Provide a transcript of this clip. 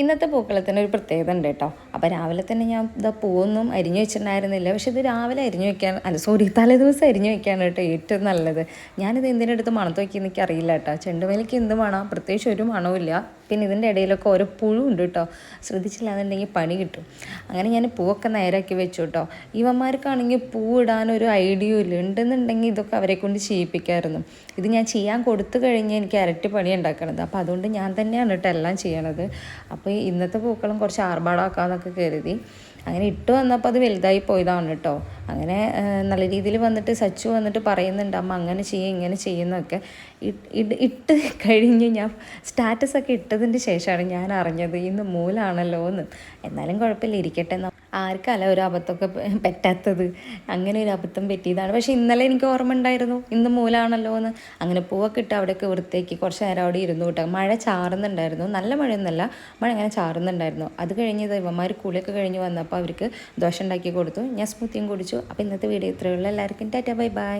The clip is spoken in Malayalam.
ഇന്നത്തെ പൂക്കളത്തിന് ഒരു പ്രത്യേകത ഉണ്ട് കേട്ടോ. അപ്പോൾ രാവിലെ തന്നെ ഞാൻ ഇതാ പൂവൊന്നും അരിഞ്ഞു വെച്ചിട്ടുണ്ടായിരുന്നില്ല. പക്ഷെ ഇത് രാവിലെ അരിഞ്ഞു വെക്കാൻ തലേ ദിവസം അരിഞ്ഞു വെക്കാണ് കേട്ടോ ഏറ്റവും നല്ലത്. ഞാനിത് എന്തിനടുത്ത് മണത്ത് വയ്ക്കുന്ന എനിക്ക് അറിയില്ല കേട്ടോ. ചെണ്ടുമല്ലിക്ക് എന്ത് മണം, പ്രത്യേകിച്ച് ഒരു മണവുമില്ല. പിന്നെ ഇതിൻ്റെ ഇടയിലൊക്കെ ഓരോ പുഴു ഉണ്ട് കേട്ടോ. ശ്രദ്ധിച്ചില്ല എന്നുണ്ടെങ്കിൽ പണി കിട്ടും. അങ്ങനെ ഞാൻ പൂവൊക്കെ നേരാക്കി വെച്ചു കേട്ടോ. ഇവന്മാർക്കാണെങ്കിൽ പൂവിടാനൊരു ഐഡിയയും ഇല്ല. ഉണ്ടെന്നുണ്ടെങ്കിൽ ഇതൊക്കെ അവരെ കൊണ്ട് ചെയ്യിപ്പിക്കാമായിരുന്നു. ഇത് ഞാൻ ചെയ്യാൻ കൊടുത്തു കഴിഞ്ഞ് എനിക്ക് ഇരട്ടി പണി ഉണ്ടാക്കണത്. അപ്പോൾ അതുകൊണ്ട് ഞാൻ തന്നെയാണ് കേട്ടോ എല്ലാം ചെയ്യണത്. അപ്പോൾ ഇന്നത്തെ പൂക്കളും കുറച്ച് ആർഭാടമാക്കാമെന്നൊക്കെ കരുതി അങ്ങനെ ഇട്ട് വന്നപ്പോൾ അത് വലുതായി പോയതാണ് കേട്ടോ. അങ്ങനെ നല്ല രീതിയിൽ വന്നിട്ട് സച്ചു വന്നിട്ട് പറയുന്നുണ്ട്, അമ്മ അങ്ങനെ ചെയ്യും ഇങ്ങനെ ചെയ്യുന്നൊക്കെ. ഇട്ട് കഴിഞ്ഞ് ഞാൻ സ്റ്റാറ്റസൊക്കെ ഇട്ടതിൻ്റെ ശേഷമാണ് ഞാൻ അറിഞ്ഞത് ഇന്ന് മൂലാണല്ലോ എന്ന്. എന്നാലും കുഴപ്പമില്ല, ഇരിക്കട്ടെ. ആർക്കല്ല ഒരു അബദ്ധമൊക്കെ പറ്റാത്തത്. അങ്ങനെ ഒരു അബദ്ധം പറ്റിയതാണ്. പക്ഷേ ഇന്നലെ എനിക്ക് ഓർമ്മ ഉണ്ടായിരുന്നു ഇന്ന് മൂലാണല്ലോ എന്ന്. അങ്ങനെ പൂവൊക്കെ ഇട്ട് അവിടെയൊക്കെ വൃത്തിയാക്കി കുറച്ച് നേരം അവിടെ ഇരുന്നു കേട്ടോ. മഴ ചാറുന്നുണ്ടായിരുന്നു, നല്ല മഴയൊന്നുമല്ല, മഴ അങ്ങനെ ചാറുന്നുണ്ടായിരുന്നു. അത് കഴിഞ്ഞത് ഇവന്മാർ കുളിയൊക്കെ കഴിഞ്ഞ് വന്നപ്പോൾ അവർക്ക് ദോശ ഉണ്ടാക്കി കൊടുത്തു. ഞാൻ സ്മൂത്തിയും കുടിച്ചു. അപ്പോൾ ഇന്നത്തെ വീഡിയോ ഇത്രയുള്ള എല്ലാവർക്കും ടാറ്റാ ബൈ ബൈ.